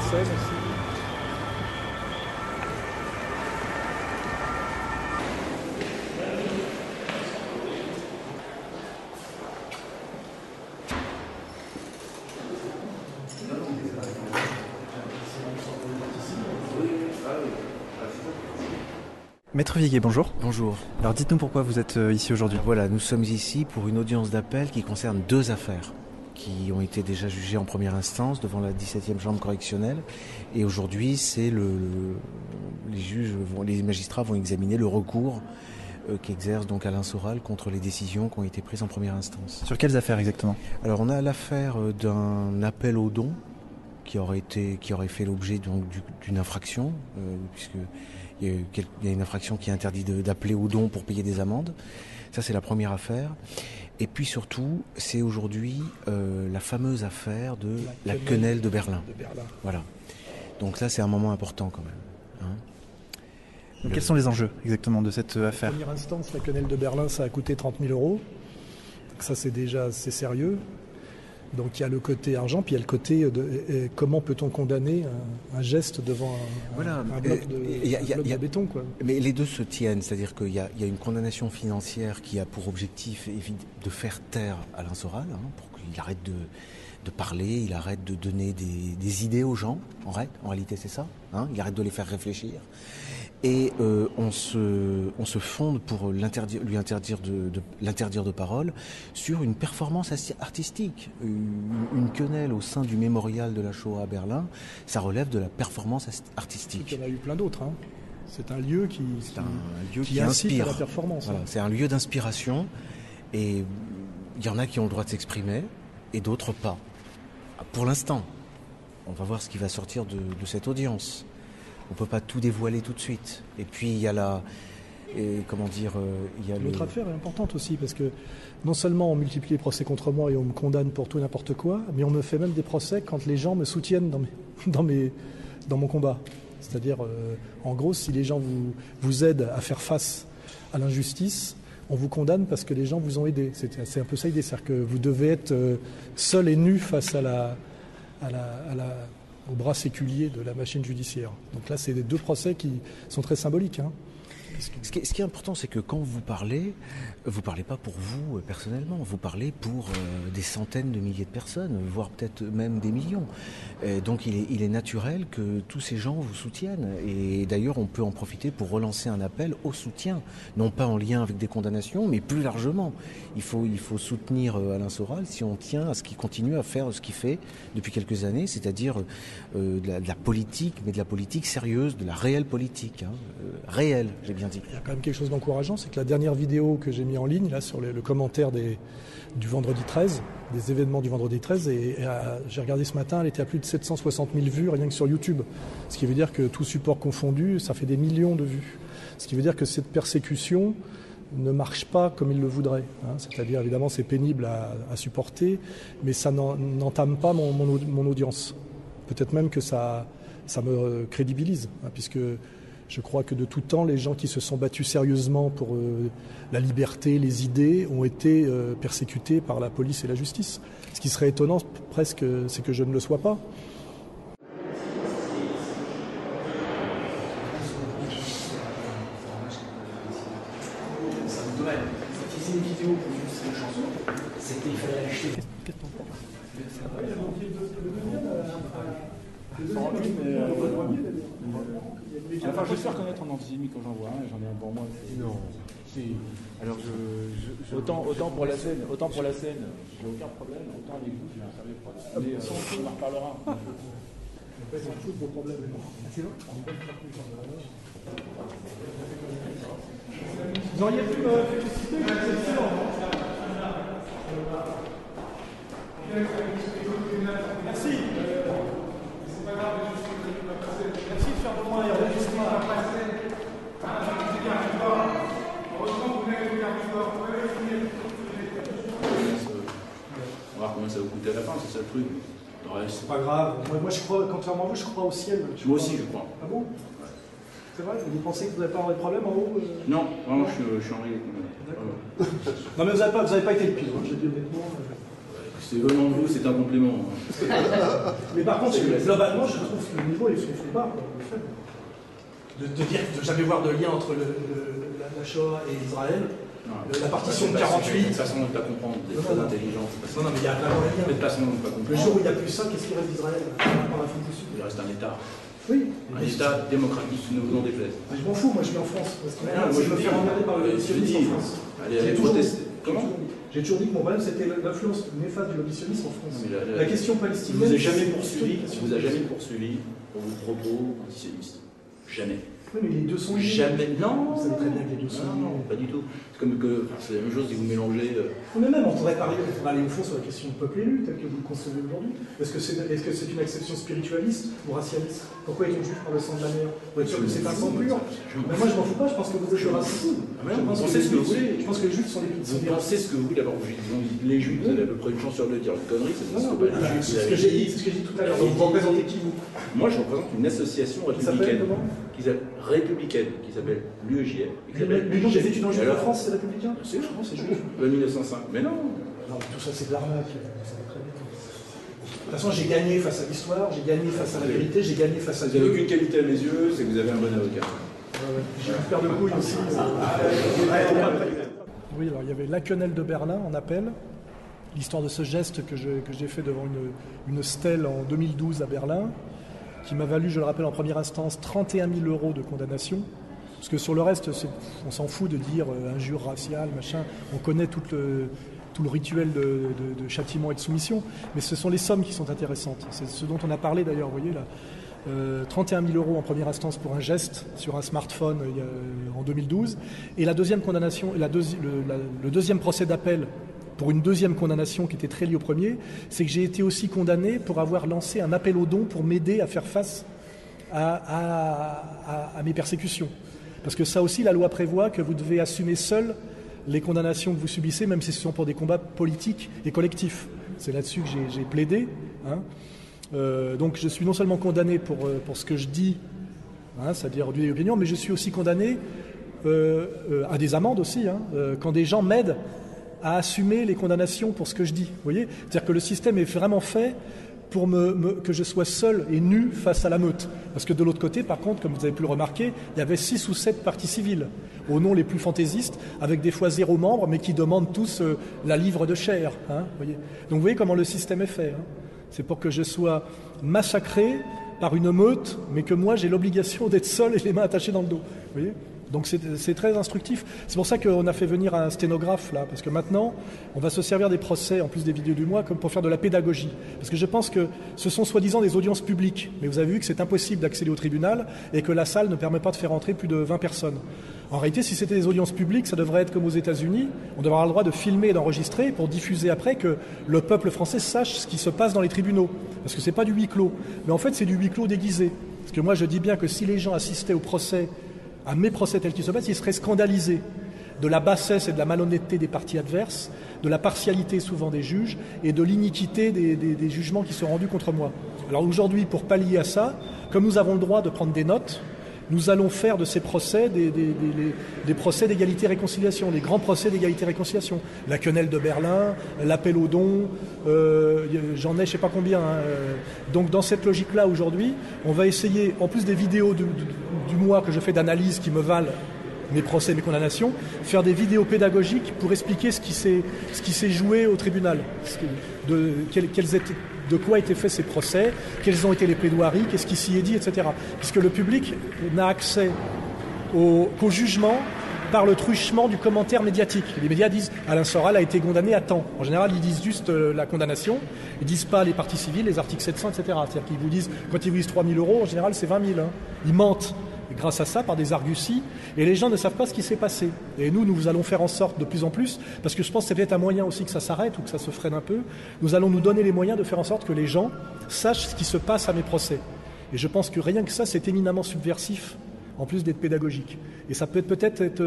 scène aussi. Maître Viguier, bonjour. Bonjour. Alors dites-nous pourquoi vous êtes ici aujourd'hui. Voilà, nous sommes ici pour une audience d'appel qui concerne deux affaires qui ont été déjà jugées en première instance devant la 17e chambre correctionnelle. Et aujourd'hui, c'est les magistrats vont examiner le recours qu'exerce donc Alain Soral contre les décisions qui ont été prises en première instance. Sur quelles affaires exactement? Alors on a l'affaire d'un appel au don qui aurait fait l'objet donc d'une infraction, puisque il y a une infraction qui interdit d'appeler au don pour payer des amendes. Ça, c'est la première affaire. Et puis surtout, c'est aujourd'hui la fameuse affaire de la quenelle de Berlin. Voilà. Donc là, c'est un moment important quand même. Hein. Donc, quels sont les enjeux exactement de cette affaire? En première instance, la quenelle de Berlin, ça a coûté 30 000 €. Donc ça, c'est déjà assez sérieux. Donc il y a le côté argent, puis il y a le côté de comment peut-on condamner un geste devant un bloc de béton, quoi. Mais les deux se tiennent, c'est-à-dire qu'il y a une condamnation financière qui a pour objectif de faire taire Alain Soral, pour qu'il arrête de parler, il arrête de donner des idées aux gens, en réalité c'est ça, il arrête de les faire réfléchir. Et on se fonde pour lui interdire de parole sur une performance artistique. Une quenelle au sein du mémorial de la Shoah à Berlin, ça relève de la performance artistique. Il y en a eu plein d'autres. C'est un lieu qui inspire à la performance. Voilà, c'est un lieu d'inspiration et il y en a qui ont le droit de s'exprimer et d'autres pas. Pour l'instant, on va voir ce qui va sortir de cette audience. On ne peut pas tout dévoiler tout de suite. Et puis il y a L'autre affaire est importante aussi, parce que non seulement on multiplie les procès contre moi et on me condamne pour tout et n'importe quoi, mais on me fait même des procès quand les gens me soutiennent dans mon combat. C'est-à-dire, en gros, si les gens vous aident à faire face à l'injustice, on vous condamne parce que les gens vous ont aidé. C'est un peu ça l'idée, c'est-à-dire que vous devez être seul et nu face au bras séculier de la machine judiciaire. Donc là, c'est les deux procès qui sont très symboliques. Ce qui est important, c'est que quand vous parlez pas pour vous personnellement, vous parlez pour des centaines de milliers de personnes, voire peut-être même des millions. Donc il est naturel que tous ces gens vous soutiennent. Et d'ailleurs, on peut en profiter pour relancer un appel au soutien, non pas en lien avec des condamnations, mais plus largement. Il faut soutenir Alain Soral si on tient à ce qu'il continue à faire ce qu'il fait depuis quelques années, c'est-à-dire de la politique, mais de la politique sérieuse, de la réelle politique, réelle, j'ai bien dit. Il y a quand même quelque chose d'encourageant, c'est que la dernière vidéo que j'ai mis en ligne, là, sur le commentaire du vendredi 13, des événements du vendredi 13, et j'ai regardé ce matin, elle était à plus de 760 000 vues rien que sur YouTube. Ce qui veut dire que tout support confondu, ça fait des millions de vues. Ce qui veut dire que cette persécution ne marche pas comme il le voudrait. C'est-à-dire, évidemment, c'est pénible à supporter, mais ça n'entame pas mon audience. Peut-être même que ça me crédibilise, puisque je crois que de tout temps, les gens qui se sont battus sérieusement pour la liberté, les idées, ont été persécutés par la police et la justice. Ce qui serait étonnant, presque, c'est que je ne le sois pas. Une vidéo pour illustrer une chanson, c'était il fallait l'acheter. Enfin, je sais reconnaître en antisémite quand j'en vois un, et j'en ai un pour moi. Non. Si. Alors autant pour la scène, j'ai aucun problème, autant avec vous, j'ai un sérieux problème. Mais on en reparlera. Vous auriez pu féliciter Merci. C'est pas grave, merci de faire de moi et enregistrer la presse. Heureusement, vous n'avez pas On va voir combien ça va coûter à la fin, c'est ça le truc. C'est pas grave. Moi, je crois, contrairement à vous, je crois au ciel. Moi aussi, je crois. Ah bon? C'est vrai? Vous pensez que vous n'allez pas avoir de problème en haut? Non, vraiment, je suis en règle. D'accord. Non, mais vous n'avez pas été le pire, je dis honnêtement. C'est venant de vous, c'est un complément. Mais par contre, globalement, je trouve que le niveau est bas, le fait de dire de jamais voir de lien entre la Shoah et Israël. La partition de 48. C'est une façon de ne pas comprendre, d'être très intelligent. Non, mais il y a vraiment un lien. C'est une façon de ne pas comprendre. Le jour où il n'y a plus ça, qu'est-ce qui reste d'Israël par l'Afrique du Sud? Il reste un État. Oui. Un État démocratique, nous vous en déplaise. Je m'en fous, moi je vis en France. Parce que Moi je me fais emmerder par le sionisme en France. Allez protester. Comment? J'ai toujours dit que mon problème c'était l'influence néfaste du lobby sioniste en France. La question palestinienne. Vous a jamais poursuivi pour vos propos antisionistes. Jamais. Oui, mais les deux sont liés. Jamais. Non. Vous savez très bien que les deux sont liés. Non, pas du tout. C'est comme que c'est la même chose si vous mélangez. Mais même, on pourrait aller au fond sur la question du peuple élu, tel que vous le concevez aujourd'hui. Est-ce que c'est une acception spiritualiste ou racialiste? Pourquoi est-on juif par le sang de la mer? Pour être sûr que c'est un sang pur. Mais moi, je m'en fous pas, je pense que vous êtes raciste. Vous pensez ce que vous voulez. Je pense que les juifs sont des Vous pensez ce que vous voulez. D'abord, les juifs, vous avez à peu près une chance sur deux de dire une connerie. C'est ce que j'ai dit tout à l'heure. Vous représentez qui, vous? Moi, je représente une association républicaine qui s'appelle l'UEJF. Les noms des étudiants juifs de France, c'est républicain? C'est juif. 1905. Mais non. Non, mais tout ça, c'est de l'arnaque. De toute façon, j'ai gagné face à l'histoire, j'ai gagné face à la vérité, j'ai gagné face à Vous Dieu. n'avez aucune qualité à mes yeux, c'est que vous avez un bon avocat. J'ai une paire de couilles aussi. Oui, alors il y avait la quenelle de Berlin en appel. L'histoire de ce geste que j'ai fait devant une stèle en 2012 à Berlin, qui m'a valu, je le rappelle en première instance, 31 000 € de condamnation. Parce que sur le reste, on s'en fout de dire injure raciale, machin. On connaît tout le rituel de châtiment et de soumission. Mais ce sont les sommes qui sont intéressantes. C'est ce dont on a parlé d'ailleurs, vous voyez là. 31 000 € en première instance pour un geste sur un smartphone en 2012. Et la deuxième condamnation, le deuxième procès d'appel pour une deuxième condamnation qui était très liée au premier, c'est que j'ai été aussi condamné pour avoir lancé un appel aux dons pour m'aider à faire face à mes persécutions. Parce que ça aussi, la loi prévoit que vous devez assumer seul les condamnations que vous subissez, même si ce sont pour des combats politiques et collectifs. C'est là-dessus que j'ai plaidé. Hein. Donc je suis non seulement condamné pour ce que je dis, hein, c'est-à-dire du opinion, mais je suis aussi condamné à des amendes aussi, hein, quand des gens m'aident à assumer les condamnations pour ce que je dis. Vous voyez ? C'est-à-dire que le système est vraiment fait pour que je sois seul et nu face à la meute. Parce que de l'autre côté, par contre, comme vous avez pu le remarquer, il y avait 6 ou 7 partis civils, aux noms les plus fantaisistes, avec des fois 0 membres, mais qui demandent tous la livre de chair. Hein, voyez. Donc vous voyez comment le système est fait. Hein. C'est pour que je sois massacré par une meute, mais que moi j'ai l'obligation d'être seul et les mains attachées dans le dos. Vous voyez ? Donc c'est très instructif. C'est pour ça qu'on a fait venir un sténographe là, parce que maintenant, on va se servir des procès, en plus des vidéos du mois, comme pour faire de la pédagogie. Parce que je pense que ce sont soi-disant des audiences publiques, mais vous avez vu que c'est impossible d'accéder au tribunal et que la salle ne permet pas de faire entrer plus de 20 personnes. En réalité, si c'était des audiences publiques, ça devrait être comme aux États-Unis. On devrait avoir le droit de filmer et d'enregistrer pour diffuser après que le peuple français sache ce qui se passe dans les tribunaux. Parce que c'est pas du huis clos. Mais en fait, c'est du huis clos déguisé. Parce que moi, je dis bien que si les gens assistaient au procès, à mes procès tels qu'ils se passent, ils seraient scandalisés de la bassesse et de la malhonnêteté des parties adverses, de la partialité souvent des juges et de l'iniquité des jugements qui sont rendus contre moi. Alors aujourd'hui, pour pallier à ça, comme nous avons le droit de prendre des notes, nous allons faire de ces procès des procès d'égalité-réconciliation, des grands procès d'égalité-réconciliation. La quenelle de Berlin, l'appel aux dons, j'en ai je ne sais pas combien. Hein. Donc dans cette logique-là, aujourd'hui, on va essayer, en plus des vidéos du mois que je fais d'analyse qui me valent mes procès, mes condamnations, faire des vidéos pédagogiques pour expliquer ce qui s'est joué au tribunal, de quoi étaient faits ces procès, quelles ont été les plaidoiries, qu'est-ce qui s'y est dit, etc. Puisque le public n'a accès qu'au jugement par le truchement du commentaire médiatique. Les médias disent « Alain Soral a été condamné à temps ». En général, ils disent juste la condamnation, ils ne disent pas les parties civiles, les articles 700, etc. C'est-à-dire qu'ils vous disent, quand ils vous disent 3 000 €, en général, c'est 20 000. Hein. Ils mentent. Et grâce à ça, par des arguties, et les gens ne savent pas ce qui s'est passé. Et nous allons faire en sorte de plus en plus, parce que je pense que c'est peut-être un moyen aussi que ça s'arrête ou que ça se freine un peu, nous allons nous donner les moyens de faire en sorte que les gens sachent ce qui se passe à mes procès. Et je pense que rien que ça, c'est éminemment subversif, en plus d'être pédagogique. Et ça peut peut-être être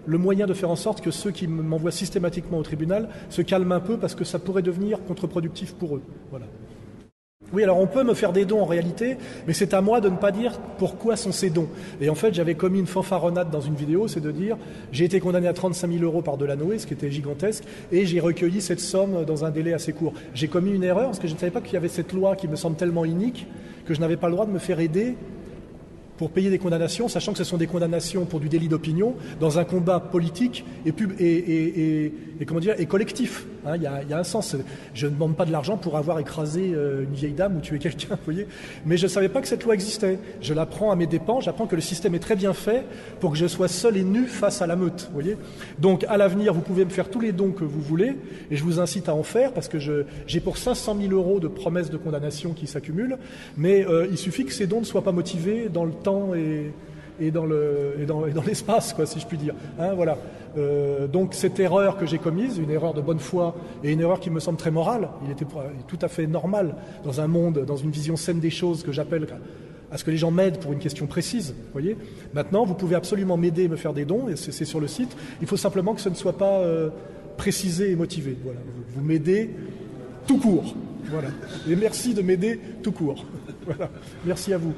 le moyen de faire en sorte que ceux qui m'envoient systématiquement au tribunal se calment un peu, parce que ça pourrait devenir contre-productif pour eux. Voilà. Oui, alors on peut me faire des dons en réalité, mais c'est à moi de ne pas dire pourquoi sont ces dons. Et en fait, j'avais commis une fanfaronnade dans une vidéo, c'est de dire j'ai été condamné à 35 000 € par Delanoë, ce qui était gigantesque, et j'ai recueilli cette somme dans un délai assez court. J'ai commis une erreur parce que je ne savais pas qu'il y avait cette loi qui me semble tellement inique que je n'avais pas le droit de me faire aider pour payer des condamnations, sachant que ce sont des condamnations pour du délit d'opinion dans un combat politique et collectif. Hein, il y a un sens. Je ne demande pas de l'argent pour avoir écrasé une vieille dame ou tué quelqu'un, vous voyez. Mais je ne savais pas que cette loi existait. Je l'apprends à mes dépens. J'apprends que le système est très bien fait pour que je sois seul et nu face à la meute, vous voyez. Donc, à l'avenir, vous pouvez me faire tous les dons que vous voulez, et je vous incite à en faire parce que j'ai pour 500 000 € de promesses de condamnation qui s'accumulent. Mais il suffit que ces dons ne soient pas motivés dans le temps et dans l'espace, quoi, si je puis dire. Hein, voilà. Donc cette erreur que j'ai commise, une erreur de bonne foi et une erreur qui me semble très morale, il était tout à fait normal dans un monde, dans une vision saine des choses que j'appelle à ce que les gens m'aident pour une question précise. Voyez. Maintenant, vous pouvez absolument m'aider et me faire des dons, et c'est sur le site. Il faut simplement que ce ne soit pas précisé et motivé. Voilà. Vous m'aidez tout court. Voilà. Et merci de m'aider tout court. Voilà. Merci à vous.